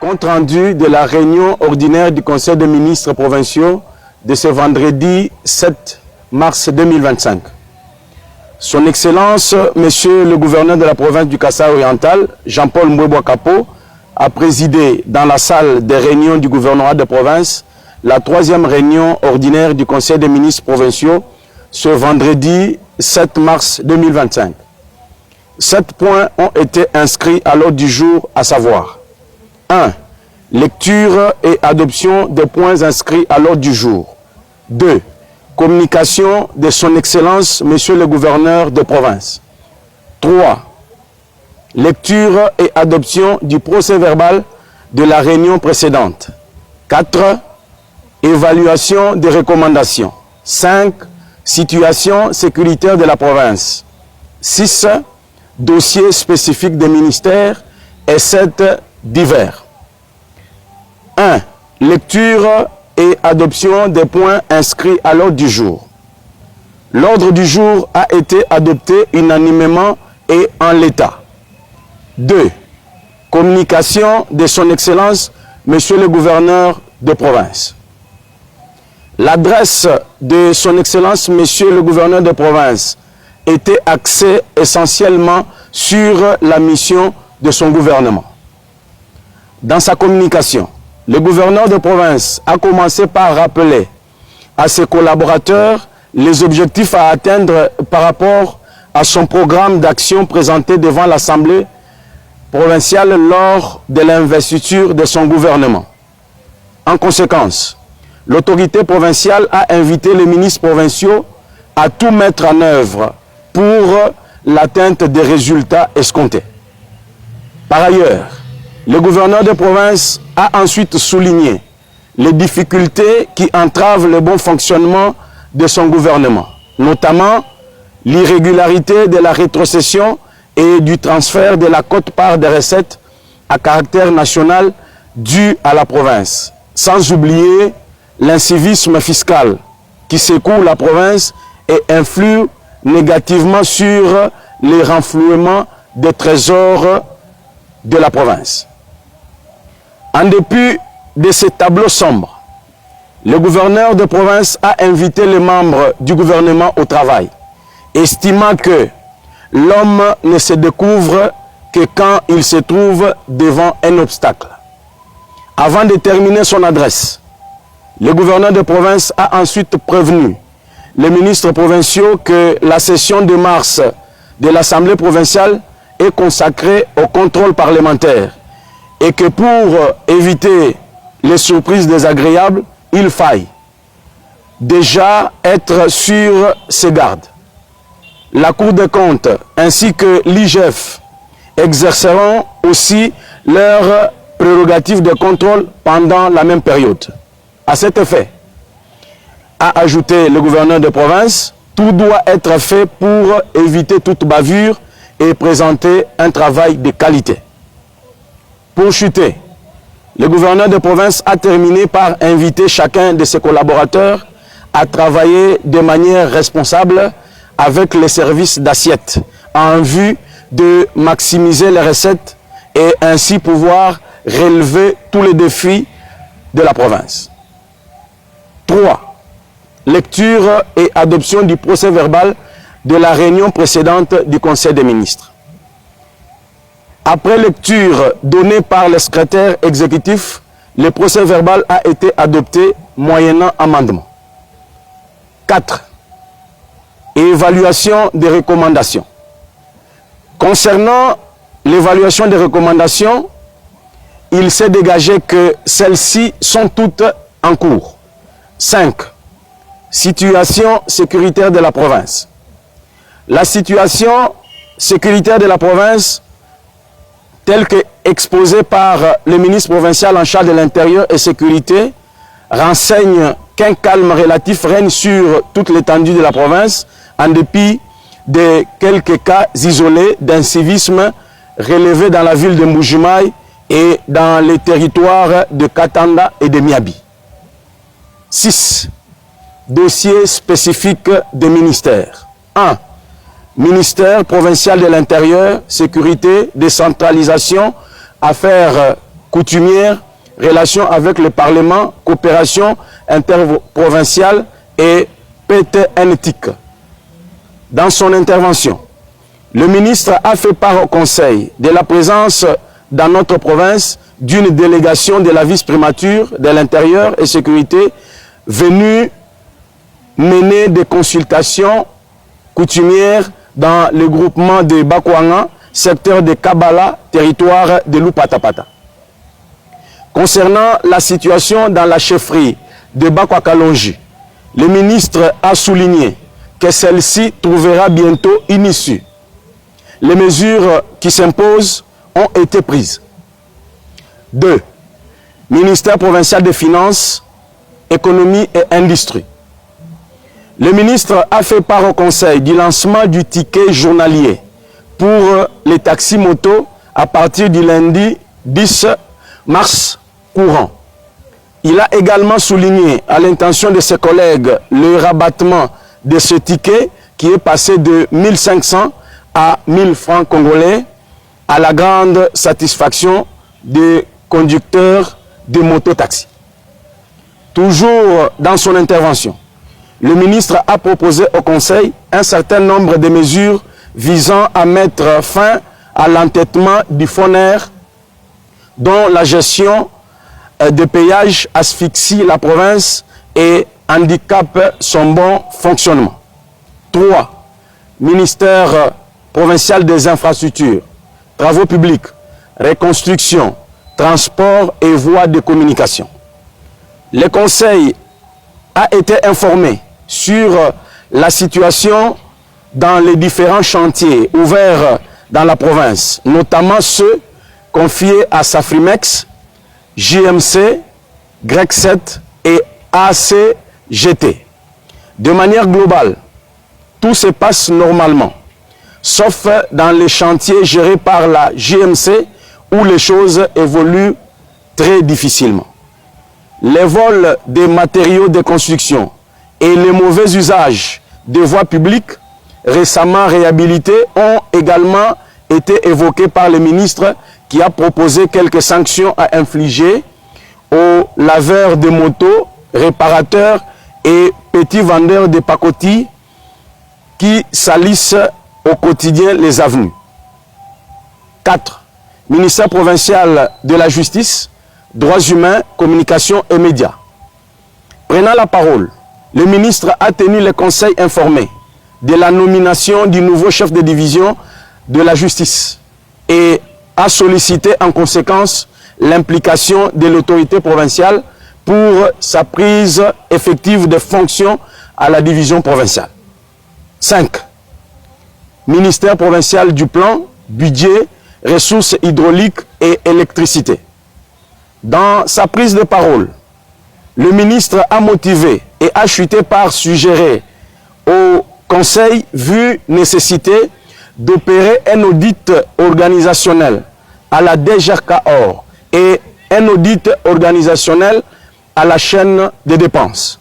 Compte rendu de la réunion ordinaire du Conseil des ministres provinciaux de ce vendredi 7 mars 2025. Son Excellence, Monsieur le gouverneur de la province du Kasaï oriental, Jean-Paul Mboué-Bouakapo, a présidé dans la salle des réunions du gouvernorat de province la 3e réunion ordinaire du Conseil des ministres provinciaux ce vendredi 7 mars 2025. 7 points ont été inscrits à l'ordre du jour, à savoir 1. Lecture et adoption des points inscrits à l'ordre du jour. 2. Communication de son Excellence, Monsieur le gouverneur de province. 3. Lecture et adoption du procès-verbal de la réunion précédente. 4. Évaluation des recommandations. 5. Situation sécuritaire de la province. 6. Dossiers spécifiques des ministères. Et 7. Divers. 1. Lecture et adoption des points inscrits à l'ordre du jour. L'ordre du jour a été adopté unanimement et en l'état. 2. Communication de son Excellence, Monsieur le gouverneur de province. L'adresse de son Excellence, Monsieur le gouverneur de province, était axée essentiellement sur la mission de son gouvernement. Dans sa communication, le gouverneur de province a commencé par rappeler à ses collaborateurs les objectifs à atteindre par rapport à son programme d'action présenté devant l'Assemblée provinciale lors de l'investiture de son gouvernement. En conséquence, l'autorité provinciale a invité les ministres provinciaux à tout mettre en œuvre pour l'atteinte des résultats escomptés. Par ailleurs, le gouverneur de province a ensuite souligné les difficultés qui entravent le bon fonctionnement de son gouvernement, notamment l'irrégularité de la rétrocession et du transfert de la quote-part des recettes à caractère national due à la province, sans oublier l'incivisme fiscal qui secoue la province et influe négativement sur les renflouements des trésors de la province. En dépit de ces tableaux sombres, le gouverneur de province a invité les membres du gouvernement au travail, estimant que l'homme ne se découvre que quand il se trouve devant un obstacle. Avant de terminer son adresse, le gouverneur de province a ensuite prévenu les ministres provinciaux que la session de mars de l'Assemblée provinciale est consacrée au contrôle parlementaire et que pour éviter les surprises désagréables, il faille déjà être sur ses gardes. La Cour des comptes ainsi que l'IGF exerceront aussi leurs prérogatives de contrôle pendant la même période. À cet effet, a ajouté le gouverneur de province, tout doit être fait pour éviter toute bavure et présenter un travail de qualité. Pour chuter, le gouverneur de province a terminé par inviter chacun de ses collaborateurs à travailler de manière responsable avec les services d'assiette en vue de maximiser les recettes et ainsi pouvoir relever tous les défis de la province. 3. Lecture et adoption du procès-verbal de la réunion précédente du Conseil des ministres. Après lecture donnée par le secrétaire exécutif, le procès-verbal a été adopté moyennant amendement. 4. Évaluation des recommandations. Concernant l'évaluation des recommandations, il s'est dégagé que celles-ci sont toutes en cours. 5. Situation sécuritaire de la province. La situation sécuritaire de la province, telle que exposée par le ministre provincial en charge de l'Intérieur et Sécurité, renseigne qu'un calme relatif règne sur toute l'étendue de la province, en dépit de quelques cas isolés d'incivisme relevés dans la ville de Mbujimaï et dans les territoires de Katanda et de Miabi. 6. Dossiers spécifiques des ministères. 1. Ministère provincial de l'Intérieur, Sécurité, Décentralisation, Affaires coutumières, relations avec le Parlement, coopération interprovinciale et PTNTIC. Dans son intervention, le ministre a fait part au Conseil de la présence dans notre province d'une délégation de la vice-primature de l'Intérieur et Sécurité venue mener des consultations coutumières dans le groupement de Bakwanga, secteur de Kabala, territoire de Lupatapata. Concernant la situation dans la chefferie de Bakwakalonji, le ministre a souligné que celle-ci trouvera bientôt une issue. Les mesures qui s'imposent ont été prises. 2. Ministère provincial des Finances, Économie et Industrie. Le ministre a fait part au Conseil du lancement du ticket journalier pour les taxis motos à partir du lundi 10 mars courant. Il a également souligné à l'intention de ses collègues le rabattement de ce ticket qui est passé de 1500 à 1000 francs congolais à la grande satisfaction des conducteurs de mototaxis. Toujours dans son intervention, le ministre a proposé au Conseil un certain nombre de mesures visant à mettre fin à l'entêtement du FONER dont la gestion des péages asphyxie la province et handicape son bon fonctionnement. 3. Ministère provincial des infrastructures, travaux publics, reconstruction, transport et voies de communication. Le Conseil a été informé sur la situation dans les différents chantiers ouverts dans la province, notamment ceux confiés à Safrimex, JMC, GREC7 et ACGT. De manière globale, tout se passe normalement, sauf dans les chantiers gérés par la JMC où les choses évoluent très difficilement. Les vols des matériaux de construction et les mauvais usages des voies publiques récemment réhabilités ont également été évoqués par le ministre qui a proposé quelques sanctions à infliger aux laveurs de motos, réparateurs et petits vendeurs de pacotis qui salissent au quotidien les avenues. 4. Ministère provincial de la Justice, Droits humains, Communication et Médias. Prenant la parole, le ministre a tenu le Conseil informé de la nomination du nouveau chef de division de la justice et a sollicité en conséquence l'implication de l'autorité provinciale pour sa prise effective de fonctions à la division provinciale. 5. Ministère provincial du plan, budget, ressources hydrauliques et électricité. Dans sa prise de parole, le ministre a motivé et a chuté par suggérer au Conseil vu nécessité d'opérer un audit organisationnel à la DGRCAOR et un audit organisationnel à la chaîne des dépenses.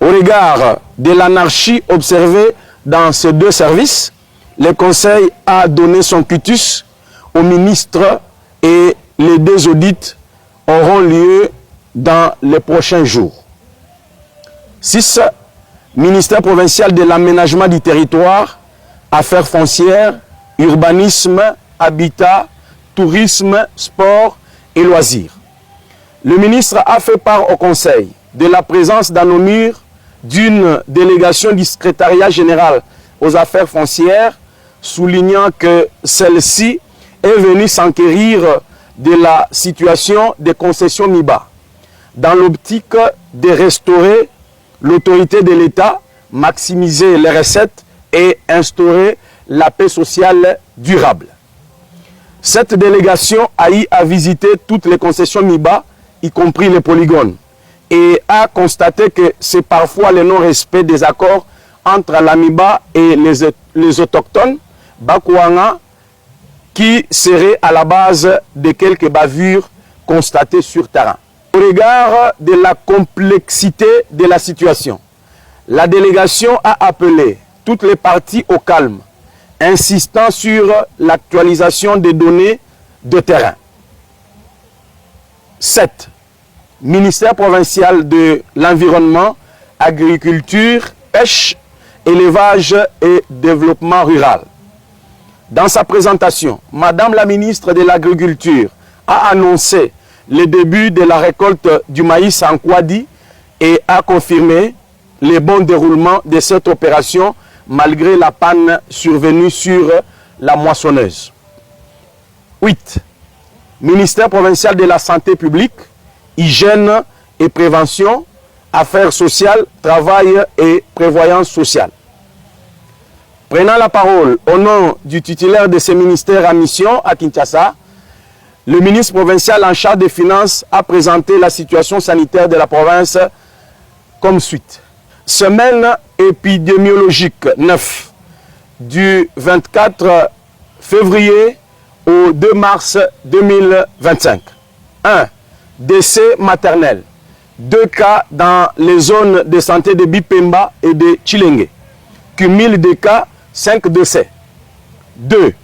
Au regard de l'anarchie observée dans ces deux services, le Conseil a donné son quitus au ministre et les deux audits auront lieu dans les prochains jours. 6. Ministère provincial de l'aménagement du territoire, affaires foncières, urbanisme, habitat, tourisme, sport et loisirs. Le ministre a fait part au Conseil de la présence dans nos murs d'une délégation du secrétariat général aux affaires foncières, soulignant que celle-ci est venue s'enquérir de la situation des concessions MIBA, dans l'optique de restaurer l'autorité de l'État, maximiser les recettes et instaurer la paix sociale durable. Cette délégation a eu à visiter toutes les concessions MIBA, y compris les polygones, et a constaté que c'est parfois le non-respect des accords entre la MIBA et les autochtones, Bakwanga, qui serait à la base de quelques bavures constatées sur terrain. Au regard de la complexité de la situation, la délégation a appelé toutes les parties au calme, insistant sur l'actualisation des données de terrain. 7. Ministère provincial de l'Environnement, Agriculture, Pêche, Élevage et Développement rural. Dans sa présentation, Madame la ministre de l'Agriculture a annoncé le début de la récolte du maïs en Kwadi et a confirmé le bon déroulement de cette opération malgré la panne survenue sur la moissonneuse. 8. Ministère provincial de la Santé publique, Hygiène et Prévention, Affaires sociales, Travail et Prévoyance sociale. Prenant la parole au nom du titulaire de ce ministère à mission à Kinshasa, le ministre provincial en charge des Finances a présenté la situation sanitaire de la province comme suit. Semaine épidémiologique 9 du 24 février au 2 mars 2025. 1. Décès maternel. 2 cas dans les zones de santé de Bipemba et de Chilenge. Cumul de cas, 5 décès. 2.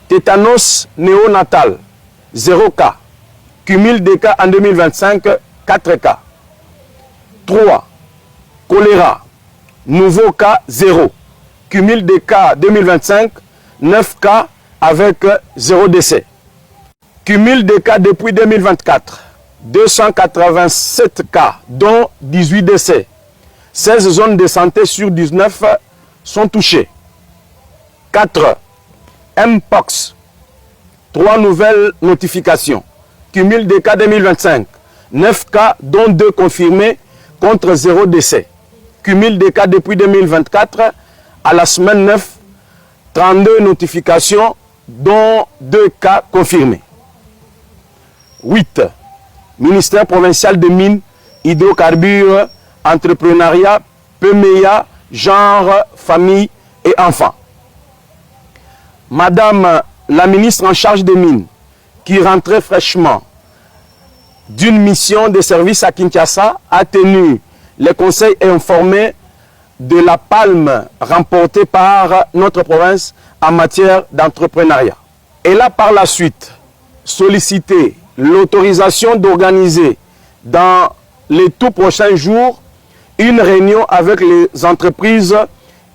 Tétanos néonatal, 0 cas. Cumul de cas en 2025, 4 cas. 3. Choléra, nouveau cas, 0. Cumul de cas 2025, 9 cas avec 0 décès. Cumul de cas depuis 2024, 287 cas, dont 18 décès. 16 zones de santé sur 19 sont touchées. 4. Mpox, 3 nouvelles notifications. Cumul de cas 2025, 9 cas, dont 2 confirmés contre 0 décès. Cumul de cas depuis 2024 à la semaine 9, 32 notifications, dont 2 cas confirmés. 8. Ministère provincial des Mines, Hydrocarbures, Entrepreneuriat, PMEA, Genre, Famille et Enfants. Madame la ministre en charge des Mines, qui rentrait fraîchement d'une mission de service à Kinshasa, a tenu les conseils informés de la palme remportée par notre province en matière d'entrepreneuriat. Elle a par la suite sollicité l'autorisation d'organiser dans les tout prochains jours une réunion avec les entreprises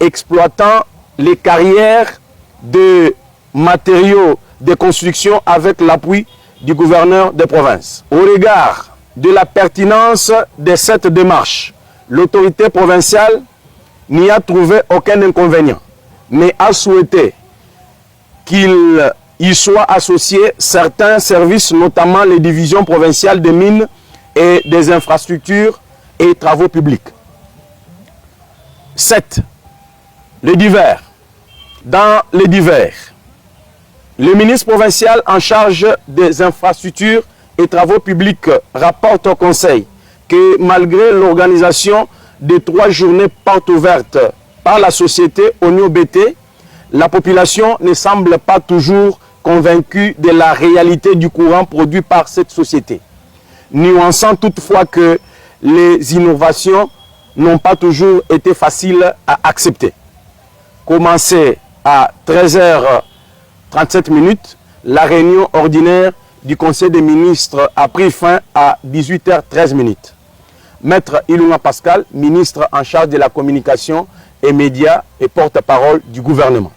exploitant les carrières de matériaux de construction avec l'appui du gouverneur de province. Au regard de la pertinence de cette démarche, l'autorité provinciale n'y a trouvé aucun inconvénient, mais a souhaité qu'il y soit associé certains services, notamment les divisions provinciales des mines et des infrastructures et travaux publics. 7. Les divers. Dans les divers, le ministre provincial en charge des infrastructures et travaux publics rapporte au Conseil que malgré l'organisation de 3 journées portes ouvertes par la société Onio BT, la population ne semble pas toujours convaincue de la réalité du courant produit par cette société, nuançant toutefois que les innovations n'ont pas toujours été faciles à accepter. Commencé à 13h37, la réunion ordinaire du Conseil des ministres a pris fin à 18h13. Maître Ilunga Pascal, ministre en charge de la communication et médias et porte-parole du gouvernement.